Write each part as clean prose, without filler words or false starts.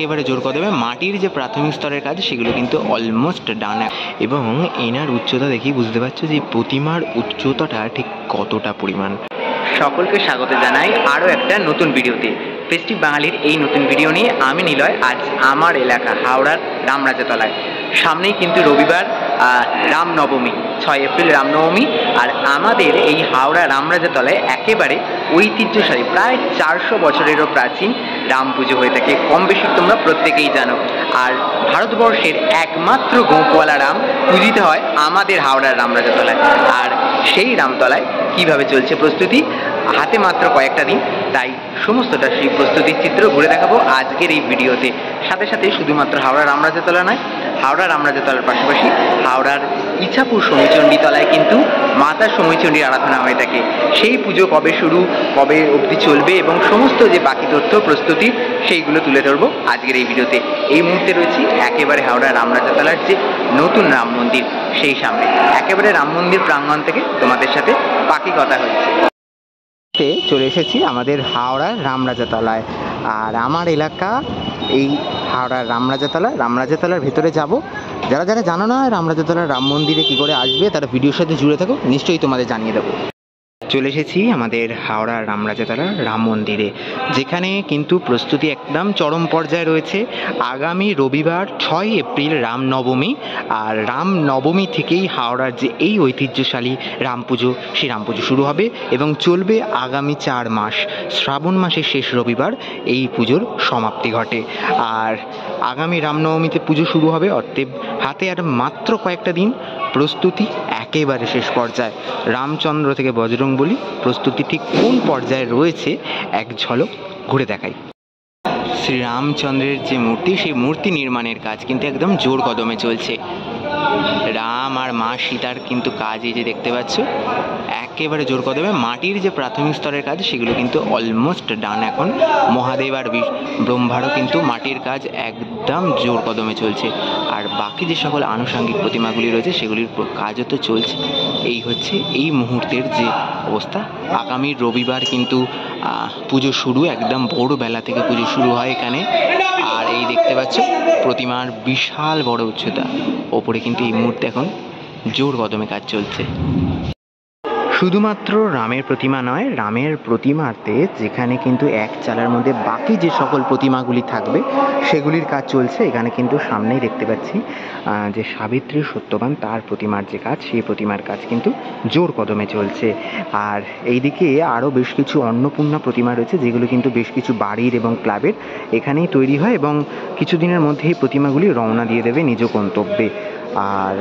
একেবারে জোর কদমে। মাটির যে প্রাথমিক স্তরের কাজ সেগুলো কিন্তু অলমোস্ট ডান। এবং এনার উচ্চতা দেখি বুঝতে পারছো যে প্রতিমার উচ্চতাটা ঠিক কতটা পরিমাণ। সকলকে স্বাগত জানাই আরও একটা নতুন ভিডিওতে। ফেস্টিভ বাঙালির এই নতুন ভিডিও নিয়ে আমি নিলয় আজ আমার এলাকা হাওড়ার রামরাজাতলায়। সামনেই কিন্তু রবিবার রামনবমী, 6 এপ্রিল রামনবমী। আর আমাদের এই হাওড়া রামরাজাতলায় একেবারে ঐতিহ্যশালী প্রায় 400 বছরেরও প্রাচীন রাম পুজো হয়ে থাকে, কম বেশি তোমরা প্রত্যেকেই জানো। আর ভারতবর্ষের একমাত্র গোঁপওয়ালা রাম পূজিত হয় আমাদের হাওড়ার রামরাজাতলায়। আর সেই রামতলায় কিভাবে চলছে প্রস্তুতি, হাতে মাত্র কয়েকটা দিন, তাই সমস্তটা সেই প্রস্তুতির চিত্র ঘুরে দেখাবো আজকের এই ভিডিওতে। সাথে সাথে শুধুমাত্র হাওড়া রামরাজাতলা নয়, হাওড়া রামরাজাতলার পাশাপাশি হাওড়ার ইছাপুর সমীচণ্ডীতলায় কিন্তু মাতা সমীচণ্ডীর আরাধনা হয়ে থাকে। সেই পুজো কবে শুরু, কবে অবধি চলবে এবং সমস্ত যে বাকি তথ্য প্রস্তুতি সেইগুলো তুলে ধরবো আজকের এই ভিডিওতে। এই মুহূর্তে রয়েছি একেবারে হাওড়া রামরাজাতলার যে নতুন রাম মন্দির সেই সামনে, একেবারে রাম মন্দির প্রাঙ্গণ থেকে তোমাদের সাথে বাকি কথা হচ্ছে। চলে এসেছি আমাদের হাওড়ার রামরাজাতলায়। আর আমার এলাকা এই হাওড়ার রামরাজাতলার ভেতরে যাব। যারা যারা জানো না রামরাজাতলার রাম মন্দিরে কী করে আসবে তারা ভিডিওর সাথে জুড়ে থাকো, নিশ্চয়ই তোমাদের জানিয়ে দেবো। চলে এসেছি আমাদের হাওড়ার রামরাজাতলার রাম মন্দিরে, যেখানে কিন্তু প্রস্তুতি একদম চরম পর্যায়ে রয়েছে। আগামী রবিবার 6 এপ্রিল রামনবমী। আর রামনবমী থেকেই হাওড়ার যে এই ঐতিহ্যশালী রাম পুজো, সেই রাম পুজো শুরু হবে এবং চলবে আগামী 4 মাস। শ্রাবণ মাসের শেষ রবিবার এই পুজোর সমাপ্তি ঘটে। আর আগামী রামনবমীতে পুজো শুরু হবে, অতএব হাতে আর মাত্র কয়েকটা দিন। প্রস্তুতি একেবারে শেষ পর্যায়ে। রামচন্দ্র থেকে বজরং বলি প্রস্তুতি ঠিক কোন পর্যায়ে রয়েছে এক ঝলক ঘুরে দেখাই। শ্রীরামচন্দ্রের যে মূর্তি, সেই মূর্তি নির্মাণের কাজ কিন্তু একদম জোর কদমে চলছে। রাম আর মা সীতার কিন্তু কাজ এই যে দেখতে পাচ্ছ একেবারে জোর কদমে। মাটির যে প্রাথমিক স্তরের কাজ সেগুলো কিন্তু অলমোস্ট ডান এখন। মহাদেব আর ব্রহ্মারও কিন্তু মাটির কাজ একদম জোর কদমে চলছে। আর বাকি যে সকল আনুষঙ্গিক প্রতিমাগুলি রয়েছে সেগুলির কাজও তো চলছে। এই হচ্ছে এই মুহূর্তের যে অবস্থা। আগামী রবিবার কিন্তু পুজো শুরু, একদম ভোরবেলা থেকে পুজো শুরু হয় এখানে। আর এই দেখতে পাচ্ছ প্রতিমার বিশাল বড় উচ্চতা, ওপরে কিন্তু এই মুহূর্তে এখন জোর কদমে কাজ চলছে। শুধুমাত্র রামের প্রতিমা নয়, রামের প্রতিমাতে যেখানে কিন্তু এক চালার মধ্যে বাকি যে সকল প্রতিমাগুলি থাকবে সেগুলির কাজ চলছে। এখানে কিন্তু সামনেই দেখতে পাচ্ছি যে সাবিত্রী সত্যবান তার প্রতিমার যে কাজ, সেই প্রতিমার কাজ কিন্তু জোর কদমে চলছে। আর এইদিকে আরও বেশ কিছু অন্নপূর্ণা প্রতিমা রয়েছে, যেগুলো কিন্তু বেশ কিছু বাড়ির এবং ক্লাবের এখানেই তৈরি হয় এবং কিছুদিনের মধ্যেই প্রতিমাগুলি রওনা দিয়ে দেবে নিজ গন্তব্যে। আর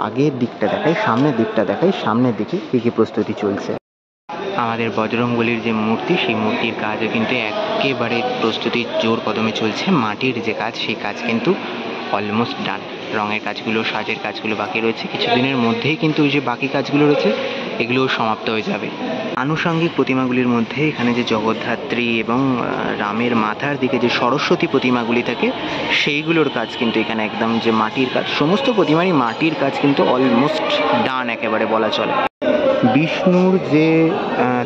আগের দিকটা দেখাই, সামনের দিকটা দেখাই, সামনের দিকে কী কী প্রস্তুতি চলছে। আমাদের বজরংবলীর যে মূর্তি, সেই মূর্তির কাজও কিন্তু একেবারে প্রস্তুতি জোর কদমে চলছে। মাটির যে কাজ, সেই কাজ কিন্তু অলমোস্ট ডান। রঙের কাজগুলো, সাজের কাজগুলো বাকি রয়েছে। কিছুদিনের মধ্যেই কিন্তু ওই যে বাকি কাজগুলো রয়েছে এগুলোও সমাপ্ত হয়ে যাবে। আনুষঙ্গিক প্রতিমাগুলির মধ্যে এখানে যে জগদ্ধাত্রী এবং রামের মাথার দিকে যে সরস্বতী প্রতিমাগুলি থাকে সেইগুলোর কাজ কিন্তু এখানে একদম যে মাটির কাজ, সমস্ত প্রতিমারই মাটির কাজ কিন্তু অলমোস্ট ডান একেবারে বলা চলে। বিষ্ণুর যে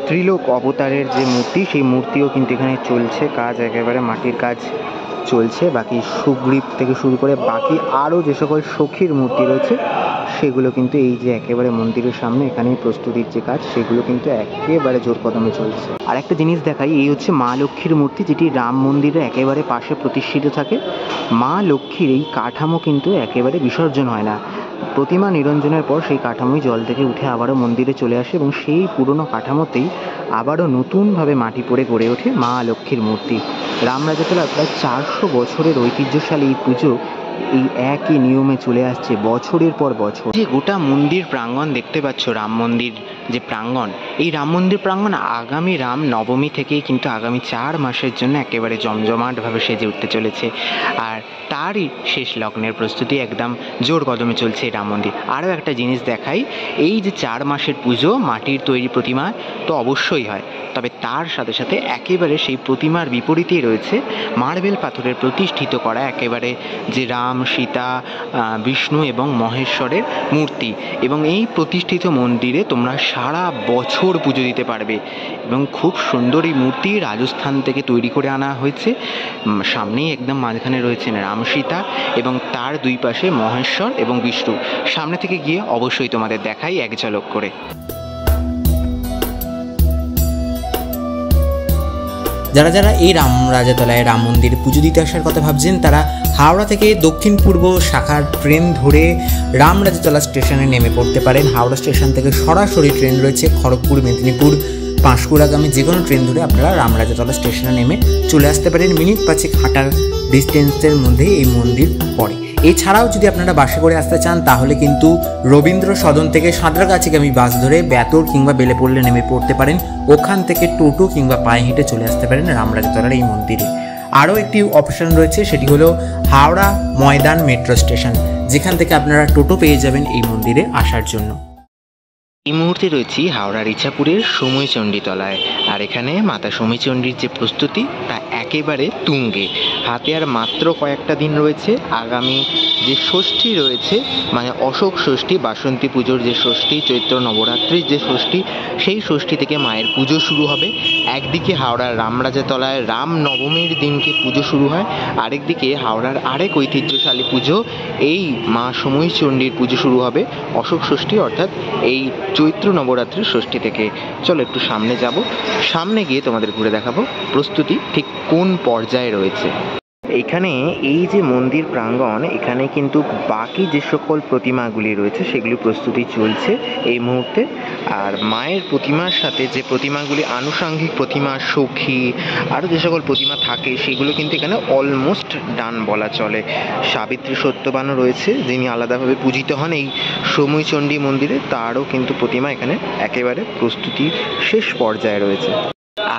ত্রিলোক অবতারের যে মূর্তি, সেই মূর্তিও কিন্তু এখানে চলছে কাজ, একেবারে মাটির কাজ চলছে। বাকি সুগ্রীব থেকে শুরু করে বাকি আরও যে সকল সখীর মূর্তি রয়েছে সেগুলো কিন্তু এই যে একেবারে মন্দিরের সামনে এখানেই প্রস্তুতির যে কাজ সেগুলো কিন্তু একেবারে জোর কদমে চলছে। আর একটা জিনিস দেখাই, এই হচ্ছে মা লক্ষ্মীর মূর্তি, যেটি রাম মন্দিরের একেবারে পাশে প্রতিষ্ঠিত থাকে। মা লক্ষ্মীর এই কাঠামো কিন্তু একেবারে বিসর্জন হয় না। প্রতিমা নিরঞ্জনের পর সেই কাঠামোই জল থেকে উঠে আবারও মন্দিরে চলে আসে এবং সেই পুরনো কাঠামোতেই আবারও নতুনভাবে মাটি পড়ে গড়ে ওঠে মা লক্ষ্মীর মূর্তি। রামরাজাতলার প্রায় 400 বছরের ঐতিহ্যশালী এই পুজো এই একই নিয়মে চলে আসছে বছরের পর বছর। যে গোটা মন্দির প্রাঙ্গণ দেখতে পাচ্ছ, রাম মন্দির যে প্রাঙ্গণ, এই রাম মন্দির প্রাঙ্গণ আগামী রাম নবমী থেকেই কিন্তু আগামী 4 মাসের জন্য একেবারে জমজমাটভাবে সেজে উঠতে চলেছে। আর তারই শেষ লগ্নের প্রস্তুতি একদম জোর কদমে চলছে এই রাম মন্দির। আরও একটা জিনিস দেখাই, এই যে 4 মাসের পুজো মাটির তৈরি প্রতিমা তো অবশ্যই হয়, তবে তার সাথে সাথে একেবারে সেই প্রতিমার বিপরীতেই রয়েছে মার্বেল পাথরের প্রতিষ্ঠিত করা একেবারে যে রাম রাম, সীতা, বিষ্ণু এবং মহেশ্বরের মূর্তি। এবং এই প্রতিষ্ঠিত মন্দিরে তোমরা সারা বছর পুজো দিতে পারবে। এবং খুব সুন্দর এই মূর্তি রাজস্থান থেকে তৈরি করে আনা হয়েছে। সামনেই একদম মাঝখানে রয়েছেন রাম, সীতা এবং তার দুই পাশে মহেশ্বর এবং বিষ্ণু। সামনে থেকে গিয়ে অবশ্যই তোমাদের দেখাই এক ঝলক করে। যারা যারা এই রামরাজাতলায় রাম মন্দির পুজো দিতে আসার কথা ভাবছেন, তারা হাওড়া থেকে দক্ষিণ পূর্ব শাখার ট্রেন ধরে রামরাজাতলা স্টেশনে নেমে পড়তে পারেন। হাওড়া স্টেশন থেকে সরাসরি ট্রেন রয়েছে খড়গপুর, মেদিনীপুর, পাঁশকুড়াগামী যে কোনো ট্রেন ধরে আপনারা রামরাজাতলা স্টেশনে নেমে চলে আসতে পারেন। মিনিট 5 হাঁটার ডিস্টেন্সের মধ্যে এই মন্দির পড়ে। এছাড়াও যদি আপনারা বাসে করে আসতে চান তাহলে কিন্তু রবীন্দ্র সদন থেকে সাঁতরাগাছিগামী বাস ধরে বেতর কিংবা বেলেপল্লে নেমে পড়তে পারেন। ওখান থেকে টোটো কিংবা পায়ে হেঁটে চলে আসতে পারেন রামরাজাতলার এই মন্দিরে। আরও একটি অপশন রয়েছে, সেটি হলো হাওড়া ময়দান মেট্রো স্টেশন, যেখান থেকে আপনারা টোটো পেয়ে যাবেন এই মন্দিরে আসার জন্য। এই মুহূর্তে রয়েছি হাওড়ার ইছাপুরের সময়চণ্ডী তলায়। আর এখানে মাতা সময়চণ্ডীর যে প্রস্তুতি তা একেবারে তুঙ্গে। হাতে আর মাত্র কয়েকটা দিন রয়েছে। আগামী যে ষষ্ঠী রয়েছে, মানে অশোক ষষ্ঠী, বাসন্তী পুজোর যে ষষ্ঠী, চৈত্র নবরাত্রির যে ষষ্ঠী, সেই ষষ্ঠী থেকে মায়ের পুজো শুরু হবে। একদিকে হাওড়ার রামরাজাতলায় রাম নবমীর দিনকে পুজো শুরু হয়, আরেকদিকে হাওড়ার আরেক ঐতিহ্যশালী পুজো এই মা সময়চণ্ডীর পুজো শুরু হবে অশোক ষষ্ঠী অর্থাৎ এই চৈত্র নবরাত্রির ষষ্ঠী থেকে। চলো একটু সামনে যাব, সামনে গিয়ে তোমাদের ঘুরে দেখাবো প্রস্তুতি ঠিক কোন পর্যায়ে রয়েছে। এখানে এই যে মন্দির প্রাঙ্গণ, এখানে কিন্তু বাকি যে সকল প্রতিমাগুলি রয়েছে সেগুলি প্রস্তুতি চলছে এই মুহূর্তে। আর মায়ের প্রতিমার সাথে যে প্রতিমাগুলি আনুষঙ্গিক প্রতিমা, সখী, আরও যে সকল প্রতিমা থাকে সেগুলো কিন্তু এখানে অলমোস্ট ডান বলা চলে। সাবিত্রী সত্যবানও রয়েছে, যিনি আলাদাভাবে পূজিত হন এই সময়চণ্ডী মন্দিরে, তারও কিন্তু প্রতিমা এখানে একেবারে প্রস্তুতি শেষ পর্যায়ে রয়েছে।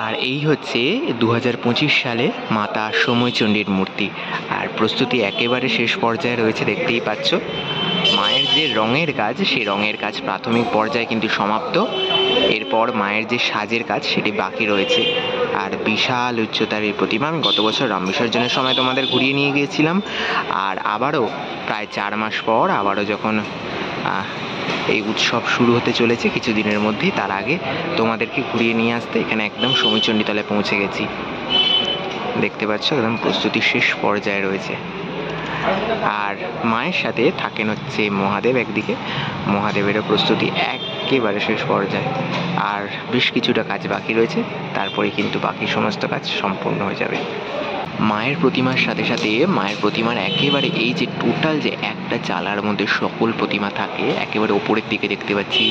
আর এই হচ্ছে 2025 সালে মাতা সময়চণ্ডীর মূর্তি। আর প্রস্তুতি একেবারে শেষ পর্যায়ে রয়েছে, দেখতেই পাচ্ছ। মায়ের যে রঙের কাজ, সেই রঙের কাজ প্রাথমিক পর্যায়ে কিন্তু সমাপ্ত। এরপর মায়ের যে সাজের কাজ সেটি বাকি রয়েছে। আর বিশাল উচ্চতার এই প্রতিমা আমি গত বছর রাম বিসর্জনের সময় তোমাদের ঘুরিয়ে নিয়ে গিয়েছিলাম। আর আবারও প্রায় 4 মাস পর আবারও যখন এই উৎসব শুরু হতে চলেছে কিছুদিনের মধ্যেই, তার আগে তোমাদেরকে ঘুরিয়ে নিয়ে আসতে এখানে একদম সময়চণ্ডী তলায় পৌঁছে গেছি। দেখতে পাচ্ছ একদম প্রস্তুতি শেষ পর্যায়ে রয়েছে। আর মায়ের সাথে থাকেন হচ্ছে মহাদেব একদিকে, মহাদেবেরও প্রস্তুতি একেবারে শেষ পর্যায়ে। আর বেশ কিছুটা কাজ বাকি রয়েছে, তারপরে কিন্তু বাকি সমস্ত কাজ সম্পূর্ণ হয়ে যাবে। মায়ের প্রতিমার সাথে সাথে মায়ের প্রতিমার একেবারে এই যে টোটাল যে একটা চালার মধ্যে সকল প্রতিমা থাকে, একেবারে ওপরের দিকে দেখতে পাচ্ছি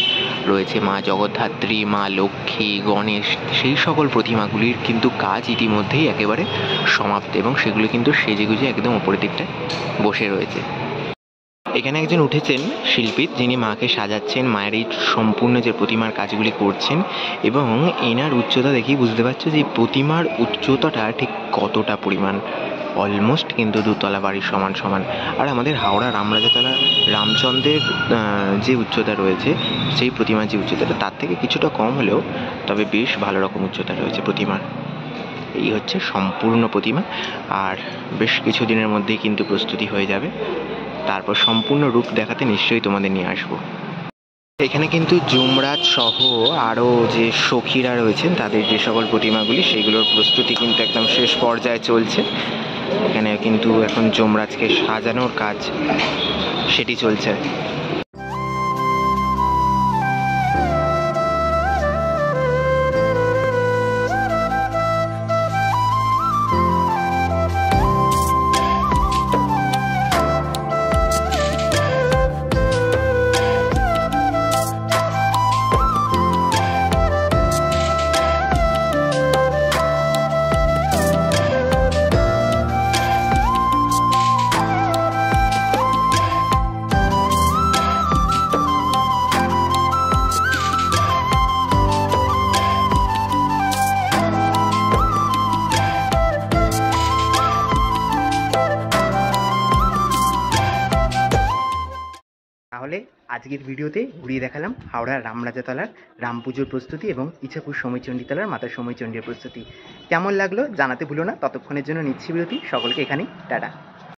রয়েছে মা জগদ্ধাত্রী, মা লক্ষ্মী, গণেশ, সেই সকল প্রতিমাগুলির কিন্তু কাজ ইতিমধ্যেই একেবারে সমাপ্ত এবং সেগুলি কিন্তু সেজেগুজে একদম ওপরের দিকটায় বসে রয়েছে। এখানে একজন উঠেছেন শিল্পী, যিনি মাকে সাজাচ্ছেন, মায়ের এই সম্পূর্ণ যে প্রতিমার কাজগুলি করছেন। এবং এনার উচ্চতা দেখেই বুঝতে পারছো যে প্রতিমার উচ্চতাটা ঠিক কতটা পরিমাণ, অলমোস্ট কিন্তু 2 তলা বাড়ির সমান সমান। আর আমাদের হাওড়া রামরাজাতলা রামচন্দ্রের যে উচ্চতা রয়েছে, সেই প্রতিমার যে উচ্চতাটা তার থেকে কিছুটা কম হলেও তবে বেশ ভালো রকম উচ্চতা রয়েছে প্রতিমার। এই হচ্ছে সম্পূর্ণ প্রতিমা। আর বেশ কিছুদিনের মধ্যেই কিন্তু প্রস্তুতি হয়ে যাবে, তারপর সম্পূর্ণ রূপ দেখাতে নিশ্চয়ই তোমাদের নিয়ে আসবো। এখানে কিন্তু যমরাজ সহ আরও যে সখীরা রয়েছেন তাদের যে সকল প্রতিমাগুলি, সেইগুলোর প্রস্তুতি কিন্তু একদম শেষ পর্যায়ে চলছে। এখানে কিন্তু এখন যমরাজকে সাজানোর কাজ সেটি চলছে। তাহলে আজকের ভিডিওতে ঘুরিয়ে দেখালাম হাওড়ার রামরাজাতলার রাম পুজোর প্রস্তুতি এবং ইছাপুর সময়চণ্ডী তলার মাতা সময়চণ্ডীর প্রস্তুতি। কেমন লাগলো জানাতে ভুলো না। ততক্ষণের জন্য নিচ্ছি বিরতি। সকলকে এখানেই টাটা।